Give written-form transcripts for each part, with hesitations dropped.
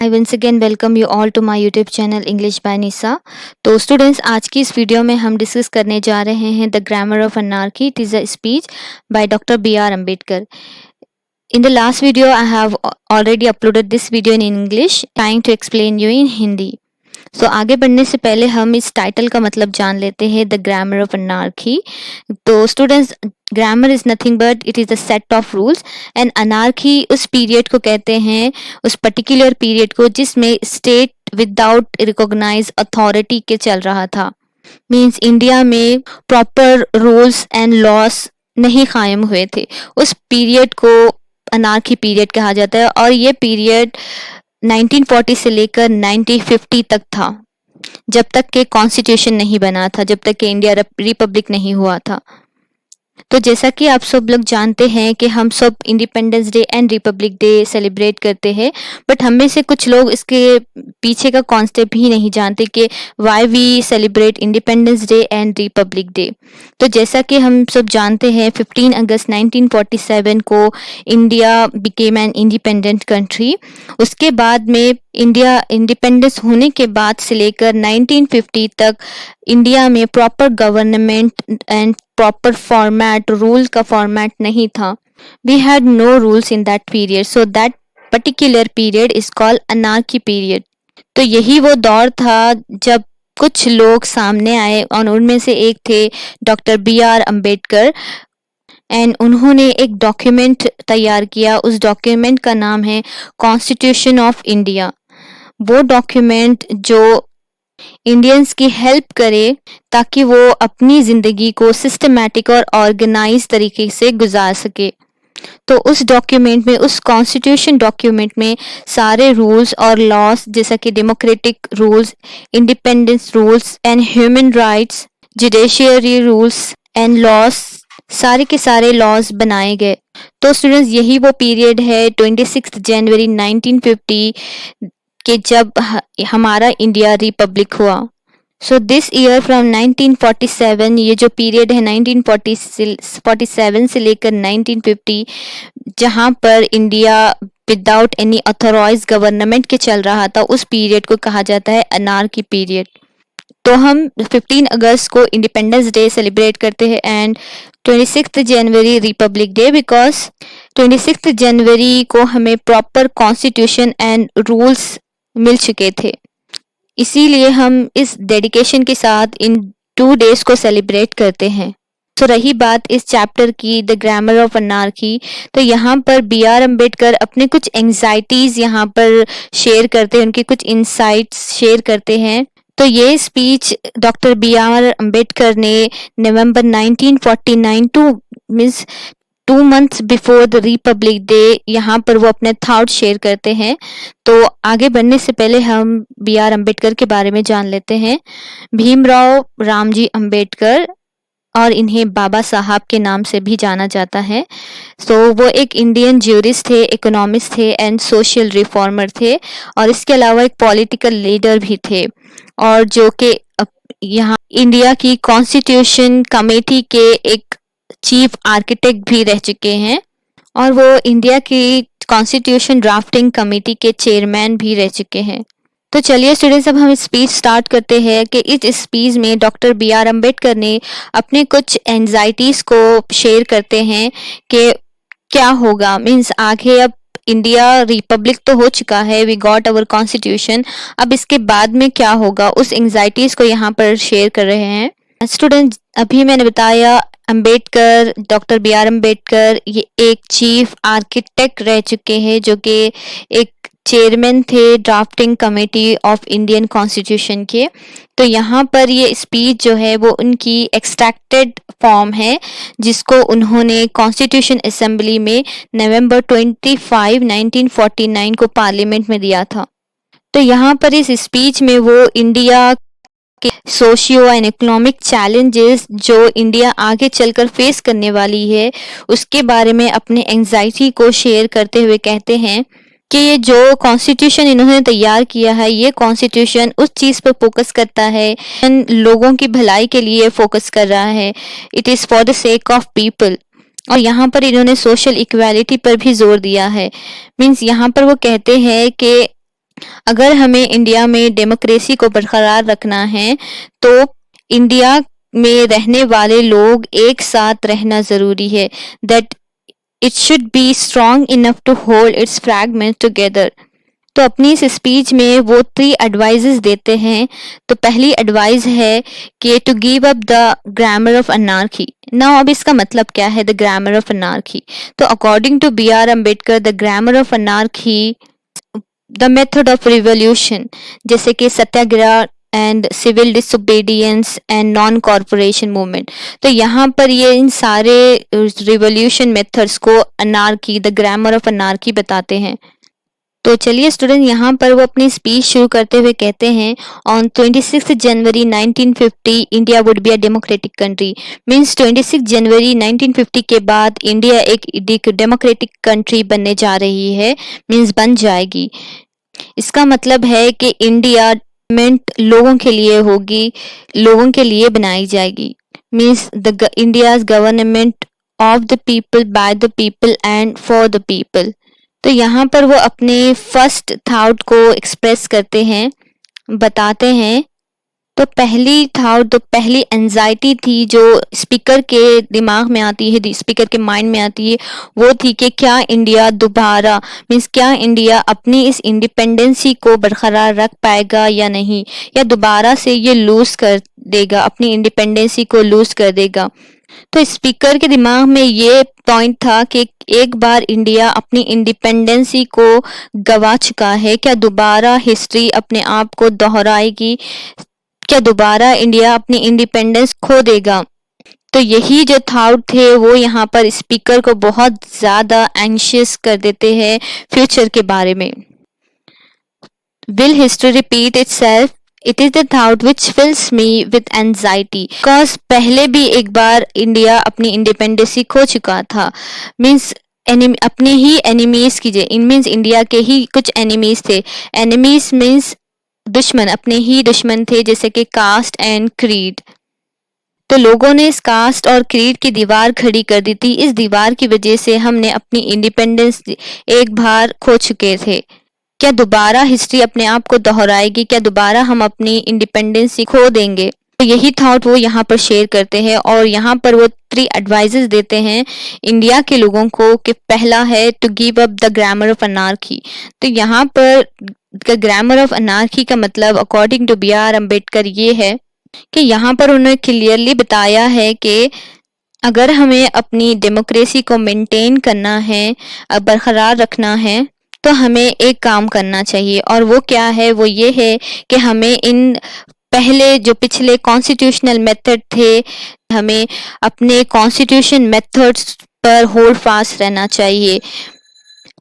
I once again welcome you all to my YouTube channel English by Nisa। तो students, आज की इस video में हम डिस्कस करने जा रहे हैं the grammar of anarchy. It is a speech by Dr. B.R. Ambedkar। In the last video, I have already uploaded this video in English, trying to explain you in Hindi। सो आगे बढ़ने से पहले हम इस टाइटल का मतलब जान लेते हैं, द ग्रामर ऑफ अनार्की। तो students, grammar is nothing but it is a set of rules and anarchy उस पीरियड को कहते हैं, उस पर्टिकुलर पीरियड को जिसमें स्टेट विदाउट रिकॉग्नाइज अथॉरिटी के चल रहा था। मीन्स इंडिया में प्रॉपर रूल्स एंड लॉस नहीं कायम हुए थे। उस पीरियड को अनार्की पीरियड कहा जाता है और ये पीरियड 1940 से लेकर 1950 तक था, जब तक के कॉन्स्टिट्यूशन नहीं बना था, जब तक कि इंडिया रिपब्लिक नहीं हुआ था। तो जैसा कि आप सब लोग जानते हैं कि हम सब independence day and republic day celebrate करते हैं, बट हम में से कुछ लोग इसके पीछे का कॉन्सेप्ट ही नहीं जानते कि why we celebrate independence day and republic day. तो जैसा कि हम सब जानते हैं, 15 अगस्त 1947 को India became an independent country. उसके बाद में इंडिया इंडिपेंडेंस होने के बाद से लेकर 1950 तक इंडिया में proper government and proper format, rule का फॉर्मेट नहीं था। We had no rules in that period, so that particular period is called anarchy period. तो यही वो दौर था जब कुछ लोग सामने आए और उनमें से एक थे डॉक्टर B.R. अम्बेडकर एंड उन्होंने एक डॉक्यूमेंट तैयार किया। उस डॉक्यूमेंट का नाम है कॉन्स्टिट्यूशन ऑफ इंडिया। वो डॉक्यूमेंट जो इंडियंस की हेल्प करे ताकि वो अपनी ज़िंदगी को सिस्टमैटिक और ऑर्गेनाइज तरीके से गुजार सके। तो उस डॉक्यूमेंट में, उस कॉन्स्टिट्यूशन डॉक्यूमेंट में सारे रूल्स और लॉस, जैसा कि democratic rules, independence rules and human rights, judiciary rules and loss, सारे के सारे लॉज बनाए गए। तो स्टूडेंट्स, यही वो पीरियड है 26 जनवरी 1950 के जब हमारा इंडिया रिपब्लिक हुआ। सो दिस ईयर फ्रॉम 1947, ये जो पीरियड है 1947 से लेकर 1950, जहाँ पर India without any authorise government के चल रहा था, उस पीरियड को कहा जाता है अनार्की पीरियड। तो हम 15 अगस्त को इंडिपेंडेंस डे सेलिब्रेट करते हैं and 26 January Republic day, because 26 जनवरी को हमें प्रॉपर कॉन्स्टिट्यूशन एंड रूल्स मिल चुके थे। इसीलिए हम इस डेडिकेशन के साथ इन 2 डेज को सेलिब्रेट करते हैं। तो रही बात इस चैप्टर की, द ग्रामर ऑफ अनार्की, तो यहाँ पर B.R. अम्बेडकर अपने कुछ एंग्जाइटीज यहाँ पर शेयर करते हैं, उनके कुछ इंसाइट्स शेयर करते हैं। तो ये स्पीच डॉक्टर B.R. अम्बेडकर ने नवंबर 1949 means 2 months before the Republic day, यहाँ पर वो अपने थॉट शेयर करते हैं। तो आगे बढ़ने से पहले हम B.R. अम्बेडकर के बारे में जान लेते हैं। भीमराव रामजी अम्बेडकर, और इन्हें बाबा साहब के नाम से भी जाना जाता है। तो वो एक इंडियन ज्यूरिस्ट थे, इकोनॉमिस्ट थे एंड सोशल रिफॉर्मर थे, और इसके अलावा एक पॉलिटिकल लीडर भी थे, और जो कि यहाँ इंडिया की कॉन्स्टिट्यूशन कमेटी के एक चीफ आर्किटेक्ट भी रह चुके हैं, और वो इंडिया की कॉन्स्टिट्यूशन ड्राफ्टिंग कमेटी के चेयरमैन भी रह चुके हैं। तो चलिए स्टूडेंट्स, अब हम स्पीच स्टार्ट करते हैं कि इस स्पीच में डॉक्टर B.R. अम्बेडकर ने अपने कुछ एंजाइटीज को शेयर करते हैं कि क्या होगा। मीन्स आगे अब इंडिया रिपब्लिक तो हो चुका है, वी गॉट अवर कॉन्स्टिट्यूशन, अब इसके बाद में क्या होगा, उस एंजाइटीज को यहाँ पर शेयर कर रहे हैं। स्टूडेंट, अभी मैंने बताया अम्बेडकर, डॉक्टर B.R. अम्बेडकर ये एक चीफ आर्किटेक्ट रह चुके हैं, जो कि एक चेयरमैन थे drafting committee of Indian constitution के। तो यहाँ पर ये स्पीच जो है वो उनकी एक्सट्रैक्टेड फॉर्म है, जिसको उन्होंने कॉन्स्टिट्यूशन असेंबली में नवंबर 25, 1949 को पार्लियामेंट में दिया था। तो यहाँ पर इस स्पीच में वो इंडिया के सोशियो एंड इकोनॉमिक चैलेंजेस जो इंडिया आगे चलकर फेस करने वाली है, उसके बारे में अपने एंजाइटी को शेयर करते हुए कहते हैं कि ये जो कॉन्स्टिट्यूशन इन्होंने तैयार किया है, ये कॉन्स्टिट्यूशन उस चीज़ पर फोकस करता है, लोगों की भलाई के लिए फोकस कर रहा है। It is for the sake of people. और यहाँ पर इन्होंने सोशल इक्वालिटी पर भी जोर दिया है। मीन्स यहाँ पर वो कहते हैं कि अगर हमें इंडिया में डेमोक्रेसी को बरकरार रखना है तो इंडिया में रहने वाले लोग एक साथ रहना ज़रूरी है। That it should be strong enough to hold its fragment together. तो अपनी इस स्पीच में वो 3 एडवाइजेस देते हैं। तो पहली एडवाइस है कि to give up the grammar of anarchy. Now अब इसका मतलब क्या है द ग्रामर ऑफ अनार्की? तो according to B R Ambedkar the grammar of anarchy the method of revolution, जैसे कि satyagraha and civil disobedience and non corporation movement. तो यहाँ पर ये इन सारे रिवॉल्यूशन मेथड्स को anarchy the grammar of anarchy बताते हैं। तो चलिए स्टूडेंट, यहाँ पर वो अपनी स्पीच शुरू करते हुए कहते हैं on 26 January 1950 India would be a democratic country. Means 26 January 1950 के बाद इंडिया एक डेमोक्रेटिक कंट्री बनने जा रही है, मीन्स बन जाएगी। इसका मतलब है कि इंडिया गवर्नमेंट लोगों के लिए होगी, लोगों के लिए बनाई जाएगी। Means the India's government of the people, by the people and for the people. तो यहाँ पर वो अपने फर्स्ट थॉट को एक्सप्रेस करते हैं, बताते हैं। तो पहली एंजाइटी थी जो स्पीकर के दिमाग में आती है, स्पीकर के माइंड में आती है, वो थी कि क्या इंडिया दोबारा, मीन्स क्या इंडिया अपनी इस इंडिपेंडेंसी को बरकरार रख पाएगा या नहीं, या दोबारा से ये लूज कर देगा, अपनी इंडिपेंडेंसी को लूज कर देगा। तो स्पीकर के दिमाग में ये पॉइंट था कि एक बार इंडिया अपनी इंडिपेंडेंसी को गवा चुका है, क्या दोबारा हिस्ट्री अपने आप को दोहराएगी, क्या दोबारा इंडिया अपनी इंडिपेंडेंस खो देगा। तो यही जो थॉट थे वो यहाँ पर स्पीकर को बहुत ज़्यादा एंशियस कर देते हैं फ्यूचर के बारे में। Will history repeat itself? It is the thought which fills me with anxiety. Because पहले भी एक बार इंडिया अपनी इंडिपेंडेंसी खो चुका था। मीन्स अपने ही एनिमीज कीजिए, इन मीन्स इंडिया के ही कुछ एनिमीज थे। एनिमीज मीन्स दुश्मन, अपने ही दुश्मन थे, जैसे कि कास्ट एंड क्रीड। तो लोगों ने इस कास्ट और क्रीड की दीवार खड़ी कर दी थी। इस दीवार की वजह से हमने अपनी इंडिपेंडेंस एक बार खो चुके थे। क्या दोबारा हिस्ट्री अपने आप को दोहराएगी, क्या दोबारा हम अपनी इंडिपेंडेंसी खो देंगे? तो यही थॉट वो यहाँ पर शेयर करते हैं और यहाँ पर वो 3 एडवाइजेस देते हैं इंडिया के लोगों को कि पहला है to give up the grammar of anarchy. तो यहाँ पर ग्रामर ऑफ अनार्की का मतलब according to B R Ambedkar ये है कि यहाँ पर उन्होंने क्लियरली बताया है कि अगर हमें अपनी डेमोक्रेसी को मेंटेन करना है, बरकरार रखना है, तो हमें एक काम करना चाहिए और वो क्या है, वो ये है कि हमें इन पहले जो पिछले कॉन्स्टिट्यूशनल मेथड थे, हमें अपने कॉन्स्टिट्यूशन मेथड्स पर होल्ड फास्ट रहना चाहिए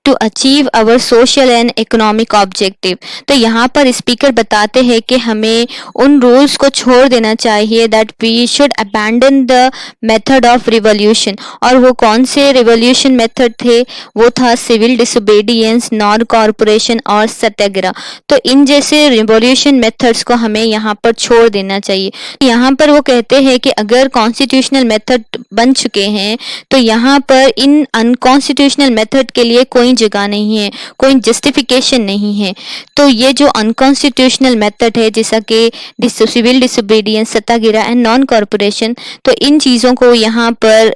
to achieve our social and economic objective. तो यहाँ पर स्पीकर बताते हैं कि हमें उन रूल्स को छोड़ देना चाहिए, that we should abandon the method of revolution. और वो कौन से रिवॉल्यूशन मेथड थे? वो था सिविल डिसोबीडियंस, नॉन कॉरपोरेशन और सत्याग्रह। तो इन जैसे रिवॉल्यूशन मेथड्स को हमें यहाँ पर छोड़ देना चाहिए। यहाँ पर वो कहते हैं कि अगर कॉन्स्टिट्यूशनल मेथड बन चुके हैं तो यहाँ पर इन अनकॉन्स्टिट्यूशनल मेथड के लिए कोई जगह नहीं है, कोई जस्टिफिकेशन नहीं है। तो ये जो अनकॉन्स्टिट्यूशनल मेथड है, जैसा कि civil disobedience, satyagraha and non corporation, तो इन चीज़ों को यहाँ पर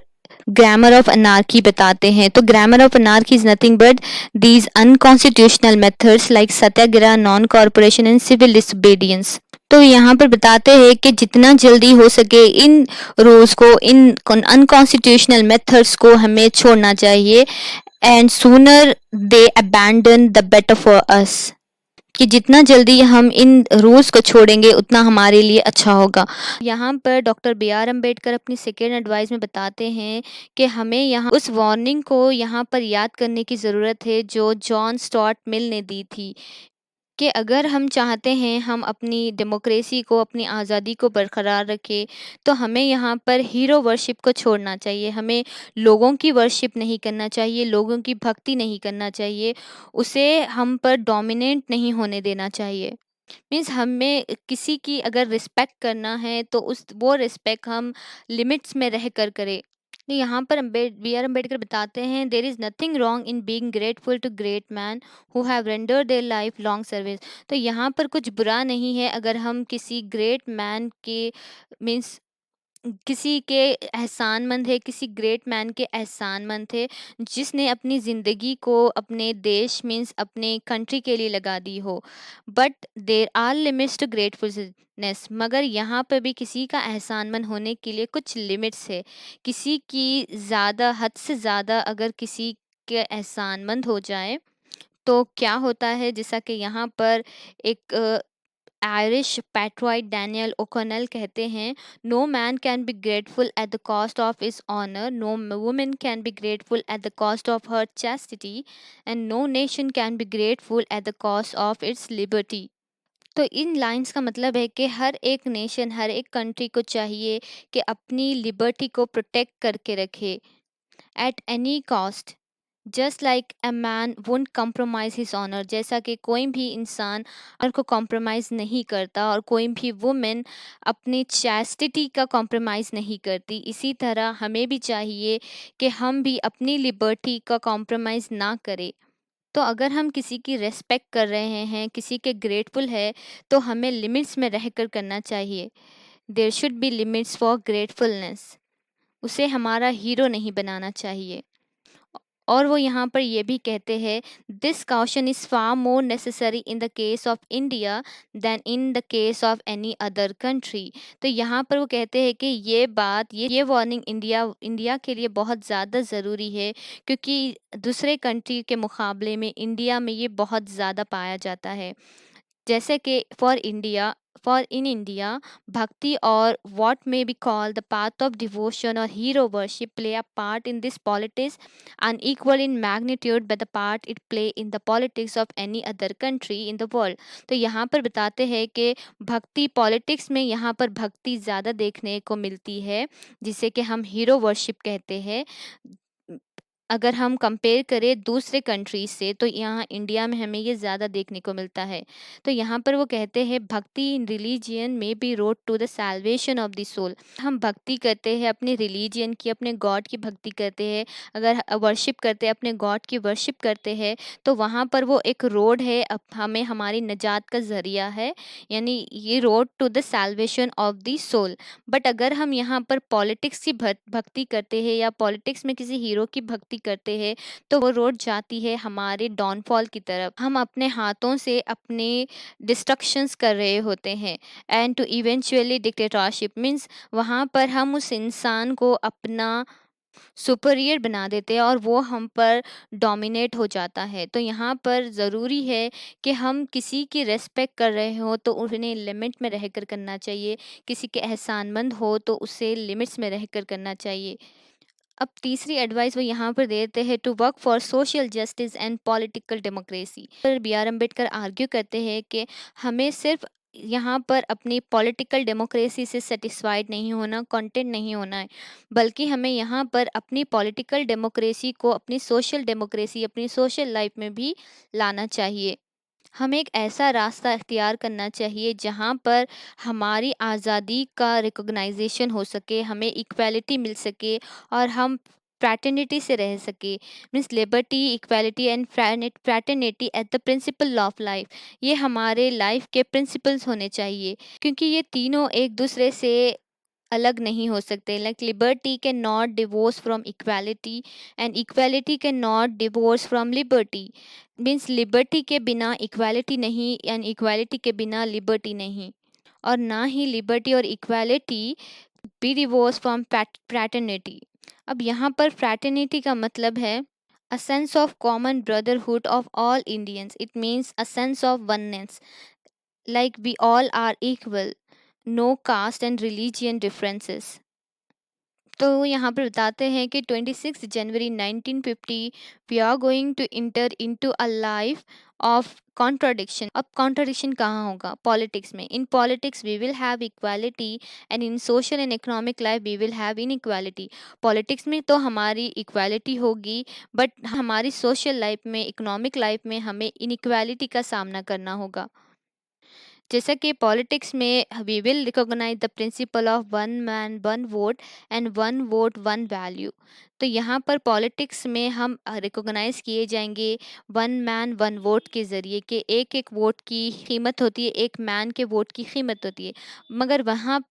ग्रामर ऑफ अनार्की बताते हैं। तो grammar of anarchy is nothing but these unconstitutional methods like satyagraha, non corporation and civil disobedience. तो यहाँ पर बताते हैं कि जितना जल्दी हो सके इन रूल्स को, इन अनकॉन्स्टिट्यूशनल मेथड्स को हमें छोड़ना चाहिए, and sooner they abandon the better for us. कि जितना जल्दी हम इन रूल्स को छोड़ेंगे उतना हमारे लिए अच्छा होगा। यहाँ पर डॉक्टर बी आर अम्बेडकर अपनी सेकेंड एडवाइस में बताते हैं कि हमें यहाँ उस वार्निंग को यहाँ पर याद करने की ज़रूरत है जो जॉन स्टुअर्ट मिल ने दी थी कि अगर हम चाहते हैं हम अपनी डेमोक्रेसी को, अपनी आज़ादी को बरकरार रखें, तो हमें यहाँ पर हीरो वर्शिप को छोड़ना चाहिए। हमें लोगों की वर्शिप नहीं करना चाहिए, लोगों की भक्ति नहीं करना चाहिए, उसे हम पर डोमिनेट नहीं होने देना चाहिए। मीन्स हमें किसी की अगर रिस्पेक्ट करना है तो वो रिस्पेक्ट हम लिमिट्स में रह कर करें। तो यहाँ पर बी आर अम्बेडकर बताते हैं, there is nothing wrong in being grateful to great man who have rendered their life long service. तो यहाँ पर कुछ बुरा नहीं है अगर हम किसी ग्रेट मैन के मीन्स किसी के एहसानमंद है, किसी ग्रेट मैन के एहसानमंद थे, जिसने अपनी ज़िंदगी को अपने देश मीन्स अपने कंट्री के लिए लगा दी हो। But there are limits to gratefulness, मगर यहाँ पर भी किसी का एहसानमंद होने के लिए कुछ लिमिट्स है। किसी की ज़्यादा हद से ज़्यादा अगर किसी के एहसानमंद हो जाए तो क्या होता है, जैसा कि यहाँ पर एक आयरिश पैट्रोइट डैनियल ओकनेल कहते हैं, no man can be grateful at the cost of his honour, no women can be grateful at the cost of her chastity, and no nation can be grateful at the cost of its liberty. तो इन lines का मतलब है कि हर एक nation, हर एक country को चाहिए कि अपनी लिबर्टी को प्रोटेक्ट करके रखे at any cost, just like a man won't compromise his honour. जैसा कि कोई भी इंसान ऑनर को कॉम्प्रोमाइज़ नहीं करता और कोई भी वुमेन अपनी चैस्टिटी का कॉम्प्रोमाइज़ नहीं करती, इसी तरह हमें भी चाहिए कि हम भी अपनी लिबर्टी का कॉम्प्रोमाइज़ ना करें। तो अगर हम किसी की रेस्पेक्ट कर रहे हैं, किसी के ग्रेटफुल है, तो हमें लिमिट्स में रहकर करना चाहिए। There should be limits for gratefulness. उसे हमारा हीरो नहीं बनाना चाहिए। और वो यहाँ पर ये भी कहते हैं, this caution is far more necessary in the case of India than in the case of any other country. तो यहाँ पर वो कहते हैं कि ये वार्निंग इंडिया के लिए बहुत ज़्यादा ज़रूरी है, क्योंकि दूसरे कंट्री के मुकाबले में इंडिया में ये बहुत ज़्यादा पाया जाता है। जैसे कि फॉर इन इंडिया भक्ति और what may be called the path of devotion or hero worship play a part in this politics unequal in magnitude by the part it play in the politics of any other country in the world। तो यहाँ पर बताते हैं कि भक्ति politics में यहाँ पर भक्ति ज़्यादा देखने को मिलती है, जिसे कि हम हीरो वर्शिप कहते हैं। अगर हम कंपेयर करें दूसरे कंट्रीज से, तो यहाँ इंडिया में हमें ये ज़्यादा देखने को मिलता है। तो यहाँ पर वो कहते हैं, bhakti in religion may be road to the salvation of the soul. हम भक्ति करते हैं अपने रिलीजियन की, अपने गॉड की भक्ति करते हैं, अगर वर्शिप करते हैं अपने गॉड की वर्शिप करते हैं, तो वहाँ पर वो एक रोड है, हमें हमारी निजात का ज़रिया है, यानी ये road to the salvation of the soul. But अगर हम यहाँ पर पॉलिटिक्स की भक्ति करते हैं या पॉलिटिक्स में किसी हीरो की भक्ति करते हैं, तो वो रोड जाती है हमारे डाउनफॉल की तरफ। हम अपने हाथों से अपने डिस्ट्रक्शंस कर रहे होते हैं, and to eventually dictatorship means वहाँ पर हम उस इंसान को अपना सुपीरियर बना देते हैं और वो हम पर डोमिनेट हो जाता है। तो यहाँ पर ज़रूरी है कि हम किसी की रिस्पेक्ट कर रहे हो तो उन्हें लिमिट में रहकर करना चाहिए, किसी के एहसानमंद हो तो उसे लिमिट्स में रहकर करना चाहिए। अब तीसरी एडवाइस वो यहाँ पर देते हैं, to work for social justice and political democracy. पर बी आर अम्बेडकर आर्ग्यू करते हैं कि हमें सिर्फ यहाँ पर अपनी पॉलिटिकल डेमोक्रेसी से सेटिस्फाइड नहीं होना, कंटेंट नहीं होना है, बल्कि हमें यहाँ पर अपनी पॉलिटिकल डेमोक्रेसी को अपनी सोशल डेमोक्रेसी, अपनी सोशल लाइफ में भी लाना चाहिए। हमें एक ऐसा रास्ता इख्तियार करना चाहिए जहाँ पर हमारी आज़ादी का रिकॉग्नाइजेशन हो सके, हमें इक्वालिटी मिल सके और हम फ्रैटर्निटी से रह सके। Means liberty, equality and fraternity at the principle of life. ये हमारे लाइफ के प्रिंसिपल्स होने चाहिए, क्योंकि ये तीनों एक दूसरे से अलग नहीं हो सकते। Like liberty can not divorce from equality and equality can not divorce from liberty. Means liberty के बिना इक्वालिटी नहीं एंड इक्वालिटी के बिना लिबर्टी नहीं, और ना ही लिबर्टी और equality be divorce from fraternity. अब यहाँ पर फ्रैटर्निटी का मतलब है a sense of common brotherhood of all Indians. It means a sense of oneness, like we all are equal, no caste and religion differences। तो वो यहाँ पर बताते हैं कि 26 January 1950 we are going to enter into a life of contradiction. अब contradiction कहाँ होगा? पॉलिटिक्स में। In politics we will have equality and in social and economic life we will have inequality. Politics में तो हमारी इक्वालिटी होगी, but हमारी social life में, इकोनॉमिक लाइफ में हमें इनइक्वालिटी का सामना करना होगा। जैसा कि पॉलिटिक्स में we will recognise the principle of one man one vote and one vote one value. तो यहाँ पर पॉलिटिक्स में हम रिकॉग्नाइज किए जाएंगे वन मैन वन वोट के ज़रिए कि एक एक वोट की कीमत होती है, एक मैन के वोट की कीमत होती है। मगर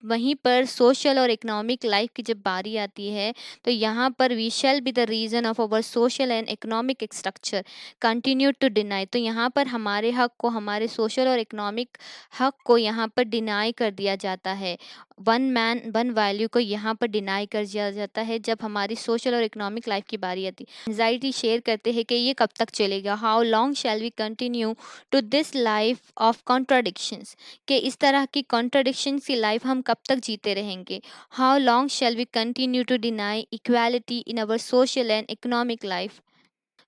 वहीं पर सोशल और इकोनॉमिक लाइफ की जब बारी आती है तो यहाँ पर we shall be the reason of our social and economic structure continue to deny. तो यहाँ पर हमारे हक को, हमारे सोशल और इकोनॉमिक हक को यहाँ पर डिनाई कर दिया जाता है। वन मैन वन वैल्यू को यहाँ पर डिनाई कर दिया जाता है जब हमारी सोशल और इकोनॉमिक लाइफ की बारी आती है। एंजाइटी शेयर करते हैं कि ये कब तक चलेगा, how long shall we continue to this life of contradictions, कि इस तरह की कॉन्ट्राडिक्शंस की लाइफ हम कब तक जीते रहेंगे। How long shall we continue to deny equality in our social and economic life.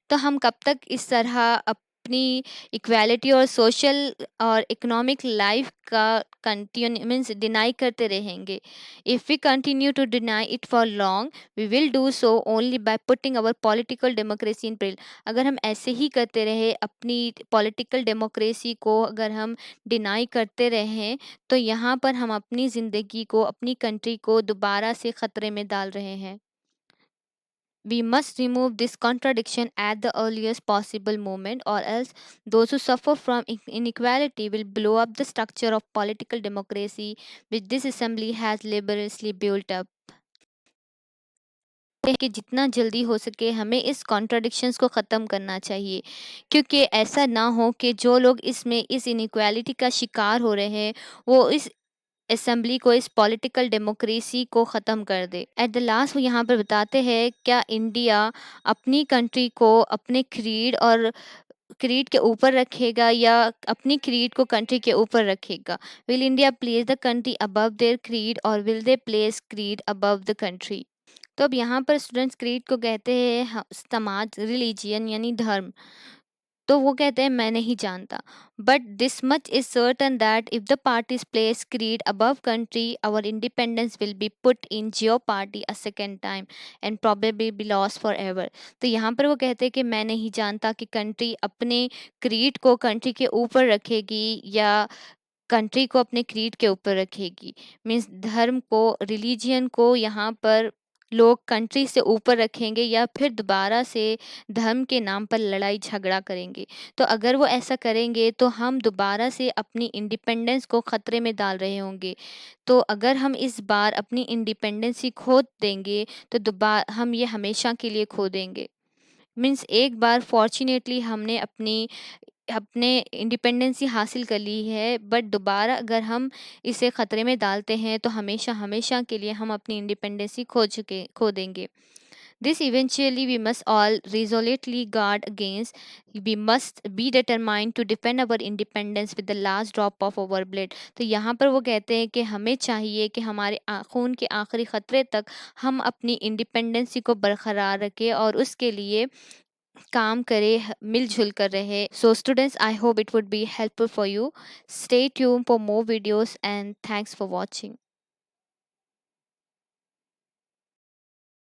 तो हम कब तक इस तरह अपनी इक्वालिटी और सोशल और इकोनॉमिक लाइफ का कंटिन्यू मीन्स डिनाई करते रहेंगे। If we continue to deny it for long we will do so only by putting our political democracy in peril. अगर हम ऐसे ही करते रहे, अपनी पॉलिटिकल डेमोक्रेसी को अगर हम डिनाई करते रहें, तो यहाँ पर हम अपनी ज़िंदगी को, अपनी कंट्री को दोबारा से ख़तरे में डाल रहे हैं। We must remove this contradiction at the earliest possible moment, or else those who suffer from inequality will blow up the structure of political democracy which this assembly has laboriously built up. कि जितना जल्दी हो सके हमें इस contradictions को ख़त्म करना चाहिए, क्योंकि ऐसा ना हो कि जो लोग इसमें इस इनइक्वालिटी का शिकार हो रहे हैं वो इस असेंबली को, इस पॉलिटिकल डेमोक्रेसी को ख़त्म कर दे। एट द लास्ट वो यहाँ पर बताते हैं क्या इंडिया अपनी कंट्री को अपने क्रीड के ऊपर रखेगा या अपनी क्रीड को कंट्री के ऊपर रखेगा। Will India place the country above their creed और will they place creed above the country. तो अब यहाँ पर स्टूडेंट्स क्रीड को कहते हैं समाज, रिलीजियन यानी धर्म। तो वो कहते हैं मैं नहीं जानता, but this much is certain that if the parties place creed above country our independence will be put in jeopardy a second time and probably be lost forever. तो यहाँ पर वो कहते हैं कि मैं नहीं जानता कि कंट्री अपने क्रीड को कंट्री के ऊपर रखेगी या कंट्री को अपने क्रीड के ऊपर रखेगी। मीन्स धर्म को, रिलीजियन को यहाँ पर लोग कंट्री से ऊपर रखेंगे या फिर दोबारा से धर्म के नाम पर लड़ाई झगड़ा करेंगे। तो अगर वो ऐसा करेंगे तो हम दोबारा से अपनी इंडिपेंडेंस को ख़तरे में डाल रहे होंगे। तो अगर हम इस बार अपनी इंडिपेंडेंसी खो देंगे तो दोबारा हम ये हमेशा के लिए खो देंगे। मीन्स एक बार फॉर्चुनेटली हमने अपने इंडिपेंडेंसी हासिल कर ली है, बट दोबारा अगर हम इसे ख़तरे में डालते हैं तो हमेशा हमेशा के लिए हम अपनी इंडिपेंडेंसी खो देंगे। This eventually we must all resolutely guard against. We must be determined to defend our independence with the last drop of our blood. तो यहाँ पर वो कहते हैं कि हमें चाहिए कि हमारे खून के आखिरी ख़तरे तक हम अपनी इंडिपेंडेंसी को बरकरार रखें और उसके लिए काम करे, मिलजुल कर रहे। So students, I hope it would be helpful for you. Stay tune for more videos and thanks for watching.